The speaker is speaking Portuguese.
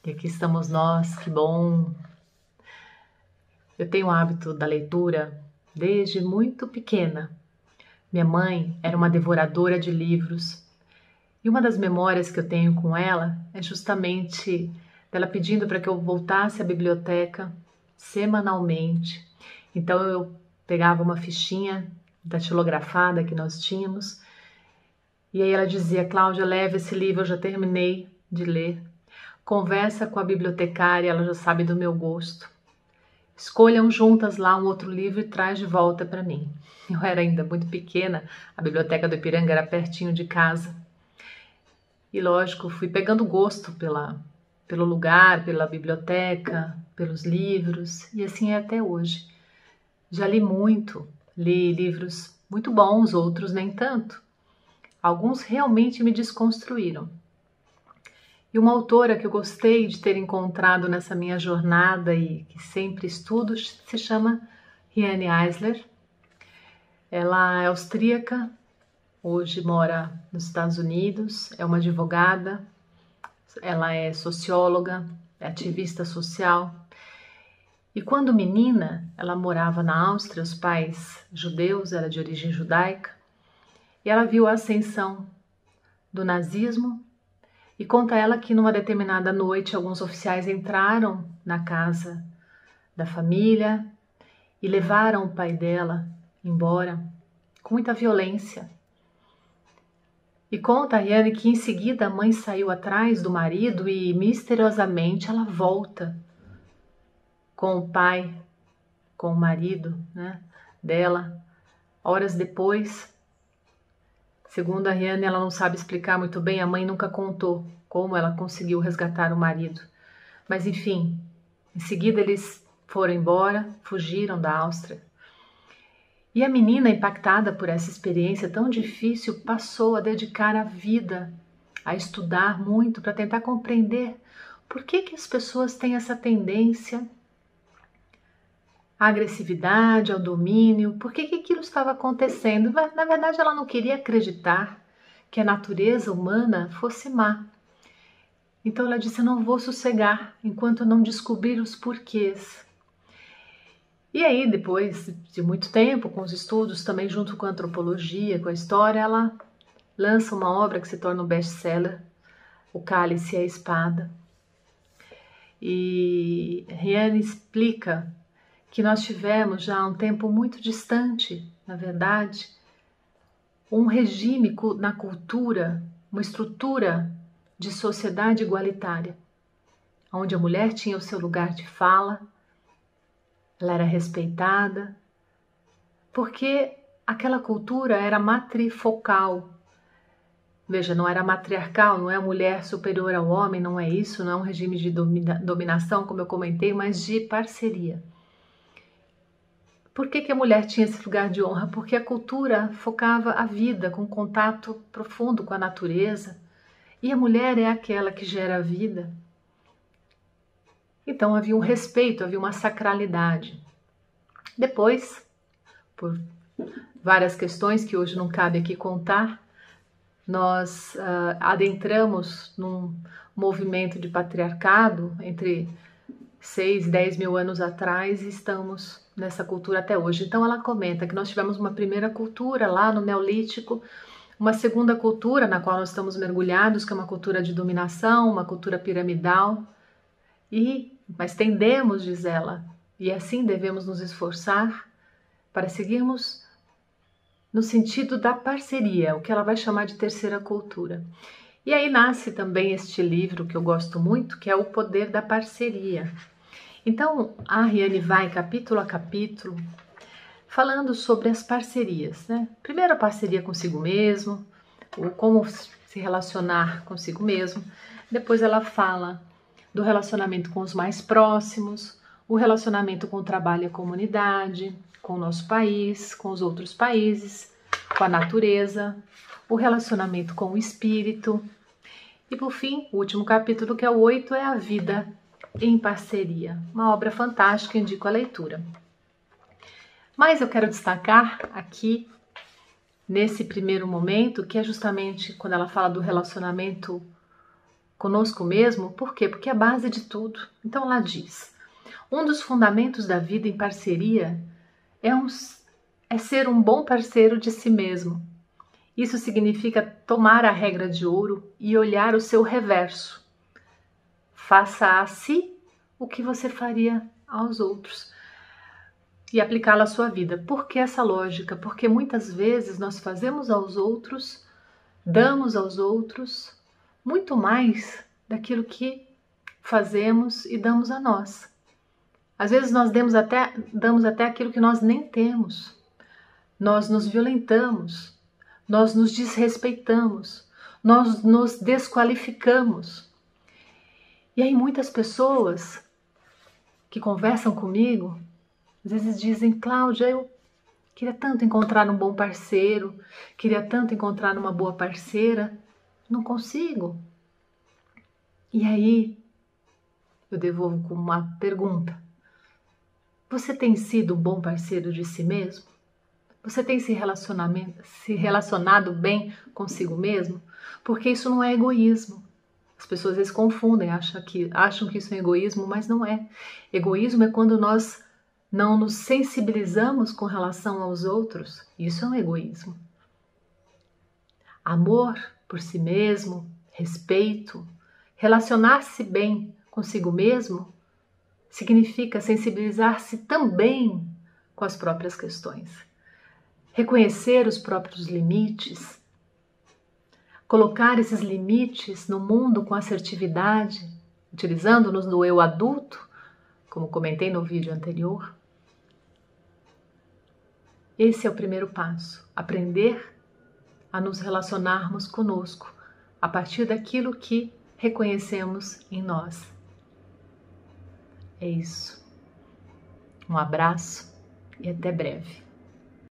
E aqui estamos nós, que bom! Eu tenho o hábito da leitura desde muito pequena. Minha mãe era uma devoradora de livros e uma das memórias que eu tenho com ela é justamente dela pedindo para que eu voltasse à biblioteca semanalmente. Então eu pegava uma fichinha datilografada que nós tínhamos e aí ela dizia: Cláudia, leve esse livro, eu já terminei de ler. Conversa com a bibliotecária, ela já sabe do meu gosto. Escolham juntas lá um outro livro e traz de volta para mim. Eu era ainda muito pequena, a biblioteca do Ipiranga era pertinho de casa. E lógico, fui pegando gosto pelo lugar, pela biblioteca, pelos livros, e assim é até hoje. Já li muito, li livros muito bons, outros nem tanto. Alguns realmente me desconstruíram. E uma autora que eu gostei de ter encontrado nessa minha jornada e que sempre estudo se chama Riane Eisler. Ela é austríaca, hoje mora nos Estados Unidos, é uma advogada, ela é socióloga, é ativista social. E quando menina, ela morava na Áustria, os pais judeus, era de origem judaica, e ela viu a ascensão do nazismo. E conta ela que numa determinada noite alguns oficiais entraram na casa da família e levaram o pai dela embora com muita violência. E conta a Riane que em seguida a mãe saiu atrás do marido e misteriosamente ela volta com o pai, com o marido, dela. Horas depois, segundo a Riane, ela não sabe explicar muito bem, a mãe nunca contou como ela conseguiu resgatar o marido. Mas enfim, em seguida eles foram embora, fugiram da Áustria. E a menina, impactada por essa experiência tão difícil, passou a dedicar a vida a estudar muito para tentar compreender por que as pessoas têm essa tendência à agressividade, ao domínio, por que aquilo estava acontecendo. Na verdade, ela não queria acreditar que a natureza humana fosse má. Então ela disse: eu não vou sossegar enquanto eu não descobrir os porquês. E aí, depois de muito tempo, com os estudos, também junto com a antropologia, com a história, ela lança uma obra que se torna um best-seller, O Cálice e a Espada. E Riane explica que nós tivemos já há um tempo muito distante, na verdade, um regime na cultura, uma estrutura de sociedade igualitária, onde a mulher tinha o seu lugar de fala, ela era respeitada, porque aquela cultura era matrifocal. Veja, não era matriarcal, não é a mulher superior ao homem, não é isso, não é um regime de dominação, como eu comentei, mas de parceria. Por que a mulher tinha esse lugar de honra? Porque a cultura focava a vida com contato profundo com a natureza, e a mulher é aquela que gera a vida. Então havia um respeito, havia uma sacralidade. Depois, por várias questões que hoje não cabe aqui contar, nós adentramos num movimento de patriarcado entre 6 e 10 mil anos atrás e estamos nessa cultura até hoje. Então ela comenta que nós tivemos uma primeira cultura lá no Neolítico, uma segunda cultura na qual nós estamos mergulhados, que é uma cultura de dominação, uma cultura piramidal, mas tendemos, diz ela, e assim devemos nos esforçar para seguirmos no sentido da parceria, o que ela vai chamar de terceira cultura. E aí nasce também este livro que eu gosto muito, que é O Poder da Parceria. Então, a Riane vai capítulo a capítulo falando sobre as parcerias, Primeiro a parceria consigo mesmo, ou como se relacionar consigo mesmo. Depois ela fala do relacionamento com os mais próximos, o relacionamento com o trabalho e a comunidade, com o nosso país, com os outros países, com a natureza, o relacionamento com o espírito. E por fim, o último capítulo, que é o 8, é a vida em parceria. Uma obra fantástica, indico a leitura. Mas eu quero destacar aqui, nesse primeiro momento, que é justamente quando ela fala do relacionamento conosco mesmo, por quê? Porque é a base de tudo. Então lá diz: um dos fundamentos da vida em parceria é ser um bom parceiro de si mesmo. Isso significa tomar a regra de ouro e olhar o seu reverso. Faça a si o que você faria aos outros e aplicá-la à sua vida. Por que essa lógica? Porque muitas vezes nós fazemos aos outros, damos aos outros muito mais daquilo que fazemos e damos a nós. Às vezes nós damos até aquilo que nós nem temos. Nós nos violentamos, nós nos desrespeitamos, nós nos desqualificamos. E aí muitas pessoas que conversam comigo, às vezes dizem: Cláudia, eu queria tanto encontrar um bom parceiro, queria tanto encontrar uma boa parceira, não consigo. E aí eu devolvo com uma pergunta: você tem sido um bom parceiro de si mesmo? Você tem se relacionado bem consigo mesmo? Porque isso não é egoísmo. As pessoas às vezes confundem, acham que isso é egoísmo, mas não é. Egoísmo é quando nós não nos sensibilizamos com relação aos outros. Isso é um egoísmo. Amor por si mesmo, respeito, relacionar-se bem consigo mesmo, significa sensibilizar-se também com as próprias questões. Reconhecer os próprios limites, colocar esses limites no mundo com assertividade, utilizando-nos do eu adulto, como comentei no vídeo anterior. Esse é o primeiro passo, aprender a nos relacionarmos conosco, a partir daquilo que reconhecemos em nós. É isso. Um abraço e até breve.